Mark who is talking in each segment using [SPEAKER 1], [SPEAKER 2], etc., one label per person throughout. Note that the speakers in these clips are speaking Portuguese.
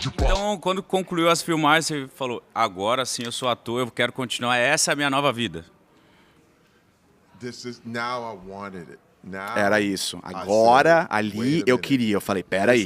[SPEAKER 1] Então, quando concluiu as filmagens, você falou, agora sim eu sou ator, eu quero continuar, essa é a minha nova vida.
[SPEAKER 2] Era isso. Agora, ali, eu queria. Eu falei, peraí.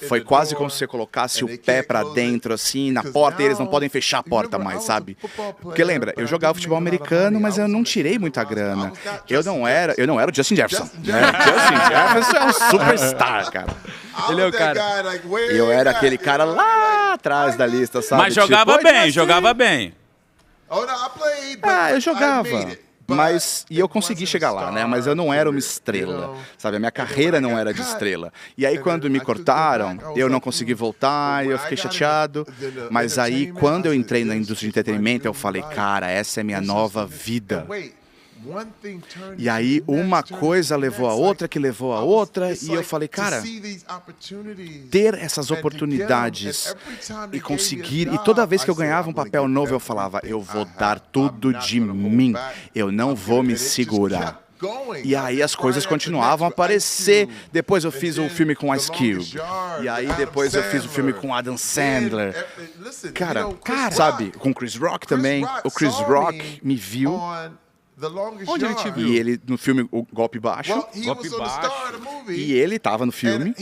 [SPEAKER 2] Foi quase como se você colocasse o pé pra dentro, assim, na porta, e eles não podem fechar a porta mais, sabe? Porque lembra, eu jogava futebol americano, mas eu não tirei muita grana. Eu não era o Justin Jefferson. Justin Jefferson é um superstar, cara.
[SPEAKER 3] Ele é o cara.
[SPEAKER 2] Eu era aquele cara lá atrás da lista, sabe?
[SPEAKER 1] Mas jogava bem, jogava bem.
[SPEAKER 2] Ah, eu jogava. Mas, e eu consegui chegar lá, né? Mas eu não era uma estrela, sabe? A minha carreira não era de estrela. E aí, quando me cortaram, eu não consegui voltar e eu fiquei chateado. Mas aí, quando eu entrei na indústria de entretenimento, eu falei, cara, essa é minha nova vida. E aí, uma coisa levou a outra, que levou a outra, e eu falei, cara, ter essas oportunidades e conseguir, e toda vez que eu ganhava um papel novo, eu falava, eu vou dar tudo de mim, eu não vou me segurar. E aí as coisas continuavam a aparecer. Depois eu fiz um filme com Ice Cube. E aí depois eu fiz um filme com Adam Sandler. Cara, sabe, com Chris Rock também. O Chris Rock me viu.
[SPEAKER 3] Onde ele te viu?
[SPEAKER 2] E ele, no filme O Golpe Baixo.
[SPEAKER 1] Golpe baixo.
[SPEAKER 2] E ele tava no filme.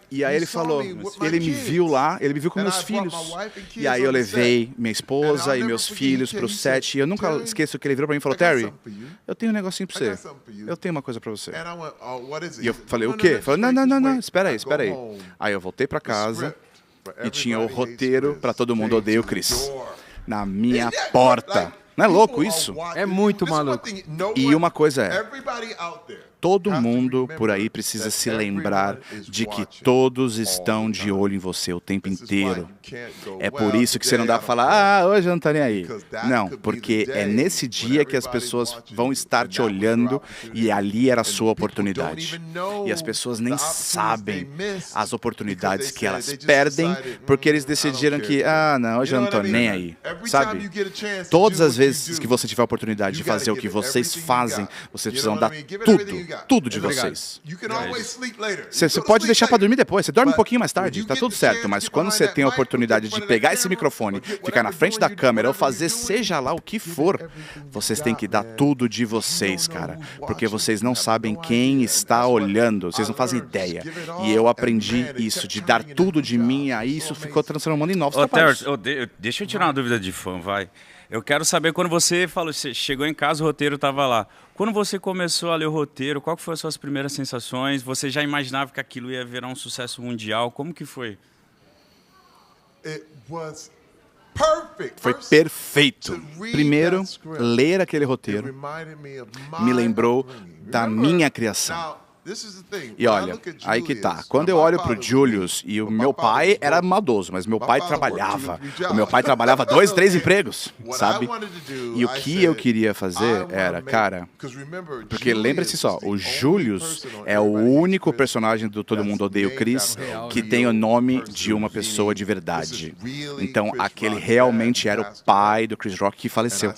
[SPEAKER 2] E aí ele falou, ele me viu lá, ele me viu com meus filhos. E aí eu levei minha esposa e meus filhos pro set. E eu nunca esqueço que ele virou pra mim e falou, Terry, eu tenho um negocinho pra você. Eu tenho uma coisa pra você. E eu falei, o quê? Ele falou, não, espera aí. Aí eu voltei pra casa e tinha o roteiro pra Todo Mundo Odeia o Chris na minha porta. Não é louco isso?
[SPEAKER 3] É muito maluco.
[SPEAKER 2] E uma coisa é, todo mundo por aí precisa se lembrar de que todos estão de olho em você o tempo inteiro. É por isso que você não dá pra falar, hoje eu não tô nem aí. Não, porque é nesse dia que as pessoas vão estar te olhando e ali era a sua oportunidade. E as pessoas nem sabem as oportunidades que elas perdem porque eles decidiram que, não, hoje eu não tô nem aí. Sabe? Todas as vezes que você tiver a oportunidade de fazer o que vocês fazem, vocês precisam dar tudo de vocês. Você pode deixar para dormir depois, você dorme um pouquinho mais tarde, tá tudo certo, mas quando você tem a oportunidade de pegar esse microfone, ficar na frente da câmera ou fazer seja lá o que for, vocês têm que dar tudo de vocês, cara, porque vocês não sabem quem está olhando, vocês não fazem ideia. E eu aprendi isso, de dar tudo de mim, e aí isso ficou transformando em novos trabalhos.
[SPEAKER 1] Deixa eu tirar uma dúvida de fã, vai. Eu quero saber, quando você falou, você chegou em casa, o roteiro estava lá. Quando você começou a ler o roteiro, qual que foram as suas primeiras sensações? Você já imaginava que aquilo ia virar um sucesso mundial? Como que foi?
[SPEAKER 2] Foi perfeito. Primeiro, ler aquele roteiro me lembrou da minha criação. E olha, aí que tá. Quando eu olho pro Julius, e o meu pai era maldoso, mas meu pai trabalhava. O meu pai trabalhava 2, 3 empregos, sabe? E o que eu queria fazer era, cara, porque lembre-se só, o Julius é o único personagem do Todo Mundo Odeia o Chris que tem o nome de uma pessoa de verdade. Então, aquele realmente era o pai do Chris Rock que faleceu.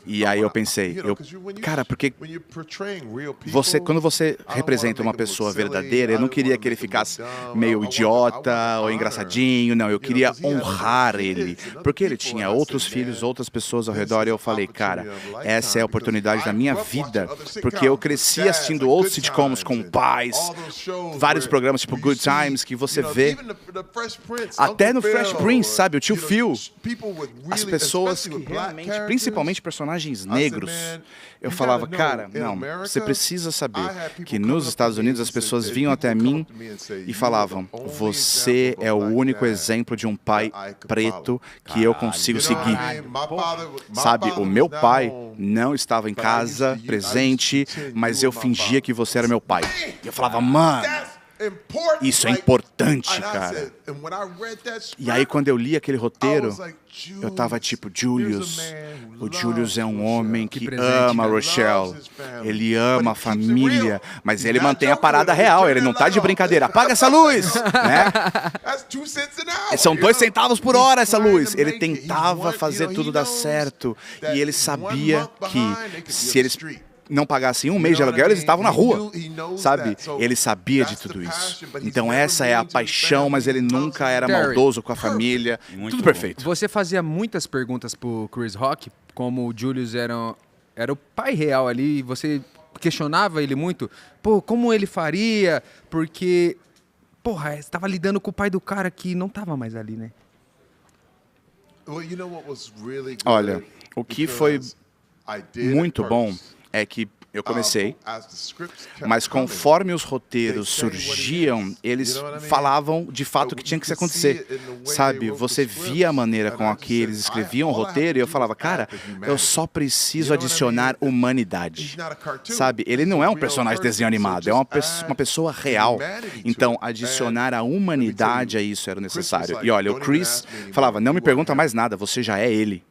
[SPEAKER 2] E aí eu pensei, cara, porque quando você representa uma pessoa verdadeira, eu não queria que ele ficasse meio idiota ou engraçadinho, não, eu queria honrar ele, porque ele tinha outros filhos, outras pessoas ao redor, e eu falei, cara, essa é a oportunidade da minha vida, porque eu cresci assistindo outros sitcoms com pais, vários programas tipo Good Times, que você vê, até no Fresh Prince, sabe, o tio Phil, as pessoas que realmente, principalmente personagens negros, eu falava, cara, não, você precisa saber que nos Estados Unidos as pessoas vinham até mim e falavam, você é o único exemplo de um pai preto que eu consigo seguir. Sabe, o meu pai não estava em casa, presente, mas eu fingia que você era meu pai. E eu falava, mano, isso é importante, cara. E aí, quando eu li aquele roteiro, eu tava tipo, o Julius é um homem que ama a Rochelle. Ele ama a família, mas ele mantém a parada real, ele não tá de brincadeira. Apaga essa luz, né? São 2 centavos por hora essa luz. Ele tentava fazer tudo dar certo. E ele sabia que se eles não pagassem um mês de aluguel, eles estavam na rua, sabe? Ele sabia de tudo isso. Então essa é a paixão, mas ele nunca era maldoso com a família. Tudo perfeito.
[SPEAKER 3] Você fazia muitas perguntas pro Chris Rock, como o Julius era o pai real ali, e você questionava ele muito. Pô, como ele faria? Porque, porra, você estava lidando com o pai do cara que não estava mais ali, né?
[SPEAKER 2] Olha, o que foi muito bom é que eu comecei, mas conforme os roteiros surgiam, eles falavam de fato o que tinha que acontecer, sabe? Você via a maneira com a que eles escreviam o roteiro e eu falava, cara, eu só preciso adicionar humanidade, sabe? Ele não é um personagem de desenho animado, é uma pessoa real. Então, adicionar a humanidade a isso era necessário. E olha, o Chris falava, não me pergunta mais nada, você já é ele.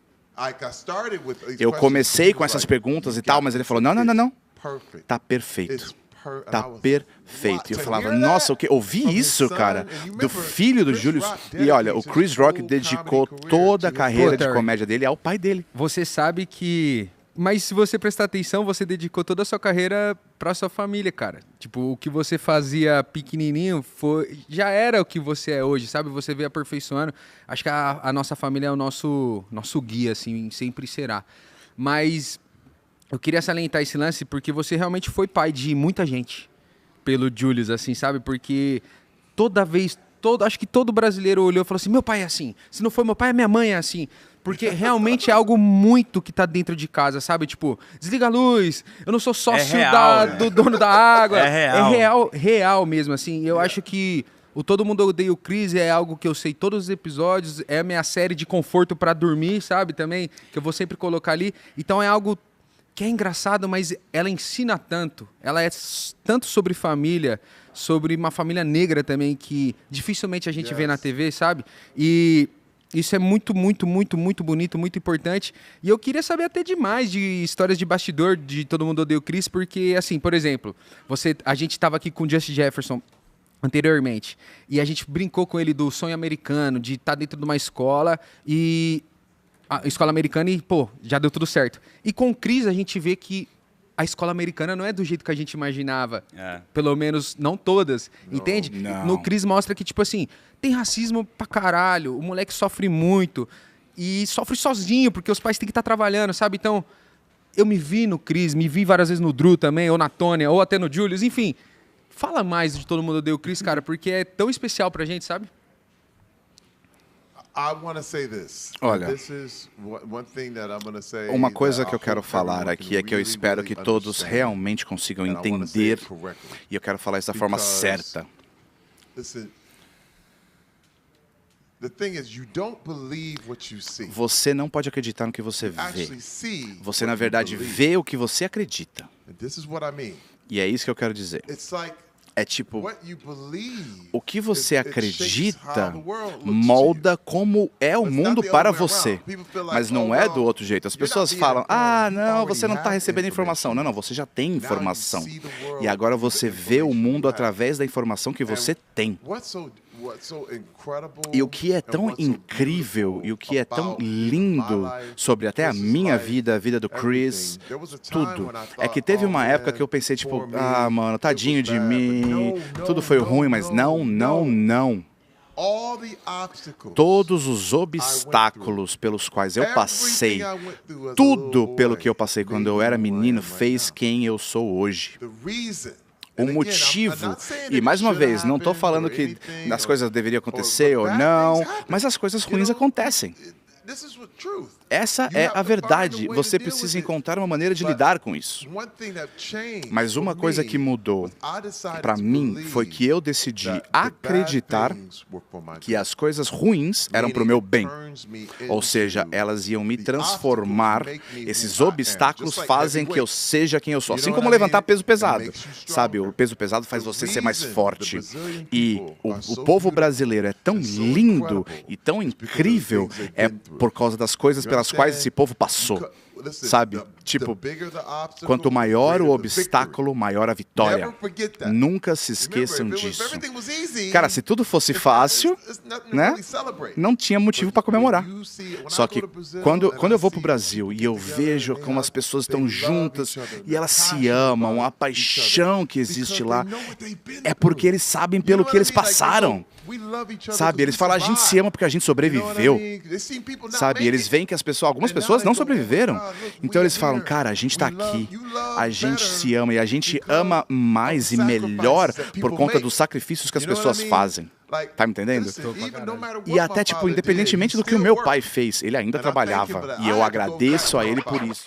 [SPEAKER 2] Eu comecei com essas perguntas e tal, mas ele falou, não, tá perfeito. Tá perfeito. E eu falava, nossa, o que? Ouvi isso, cara, do filho do Julius. E olha, o Chris Rock dedicou toda a carreira de comédia dele ao pai dele.
[SPEAKER 3] Você sabe que... Mas se você prestar atenção, você dedicou toda a sua carreira pra sua família, cara. Tipo, o que você fazia pequenininho já era o que você é hoje, sabe? Você veio aperfeiçoando. Acho que a nossa família é o nosso guia, assim, sempre será. Mas eu queria salientar esse lance porque você realmente foi pai de muita gente pelo Julius, assim, sabe? Porque acho que todo brasileiro olhou e falou assim, meu pai é assim. Se não for meu pai, minha mãe é assim. Porque realmente é algo muito que tá dentro de casa, sabe? Tipo, desliga a luz, eu não sou sócio do dono da água. É real mesmo, assim. Eu acho que o Todo Mundo Odeia o Chris é algo que eu sei todos os episódios, é a minha série de conforto pra dormir, sabe? Também, que eu vou sempre colocar ali. Então é algo que é engraçado, mas ela ensina tanto. Ela é tanto sobre família, sobre uma família negra também, que dificilmente a gente vê na TV, sabe? E... isso é muito, muito, muito, muito bonito, muito importante. E eu queria saber até demais de histórias de bastidor de Todo Mundo Odeia o Chris, porque, assim, por exemplo, a gente estava aqui com o Justin Jefferson anteriormente, e a gente brincou com ele do sonho americano, de estar dentro de uma escola, e a escola americana, e, pô, já deu tudo certo. E com o Chris, a gente vê que a escola americana não é do jeito que a gente imaginava. Pelo menos, não todas. Entende?
[SPEAKER 2] Não.
[SPEAKER 3] No Chris mostra que, tipo assim, tem racismo pra caralho, o moleque sofre muito e sofre sozinho, porque os pais têm que estar trabalhando, sabe? Então, eu me vi no Chris, me vi várias vezes no Drew também, ou na Tônia, ou até no Julius, enfim. Fala mais de Todo Mundo Odeia o Chris, cara, porque é tão especial pra gente, sabe?
[SPEAKER 2] Olha, uma coisa que eu quero falar aqui é que eu espero que todos realmente consigam entender, e eu quero falar isso da forma certa. Você não pode acreditar no que você vê. Você, na verdade, vê o que você acredita. E é isso que eu quero dizer. É tipo, o que você acredita molda como é o mundo para você. Mas não é do outro jeito. As pessoas falam, não, você não está recebendo informação. Não, você já tem informação. E agora você vê o mundo através da informação que você tem. E o que é tão incrível e o que é tão lindo sobre até a minha vida, a vida do Chris, tudo, é que teve uma época que eu pensei, tipo, mano, tadinho de mim, tudo foi ruim, mas não. Todos os obstáculos pelos quais eu passei, tudo pelo que eu passei quando eu era menino, fez quem eu sou hoje. O motivo, e mais uma vez, não estou falando que as coisas deveriam acontecer ou não, mas as coisas ruins acontecem. Essa é a verdade. Você precisa encontrar uma maneira de lidar com isso. Mas uma coisa que mudou para mim foi que eu decidi acreditar que as coisas ruins eram para o meu bem. Ou seja, elas iam me transformar. Esses obstáculos fazem que eu seja quem eu sou. Assim como levantar peso pesado. Sabe, o peso pesado faz você ser mais forte. E o povo brasileiro é tão lindo e tão incrível, é por causa das coisas pelas quais esse povo passou. sabe? Tipo, quanto maior o obstáculo, maior a vitória. Nunca se esqueçam disso. Cara, se tudo fosse fácil, né? Não tinha motivo para comemorar. Só que quando eu vou pro Brasil e eu vejo como as pessoas estão juntas e elas se amam, a paixão que existe lá, é porque eles sabem pelo que eles passaram. Sabe, eles falam, a gente se ama porque a gente sobreviveu. Sabe, eles veem que algumas pessoas não sobreviveram. Então eles falam, cara, a gente tá aqui, a gente se ama e a gente ama mais e melhor por conta dos sacrifícios que as pessoas fazem. Tá me entendendo? E até, tipo, independentemente do que o meu pai fez, ele ainda trabalhava. E eu agradeço a ele por isso.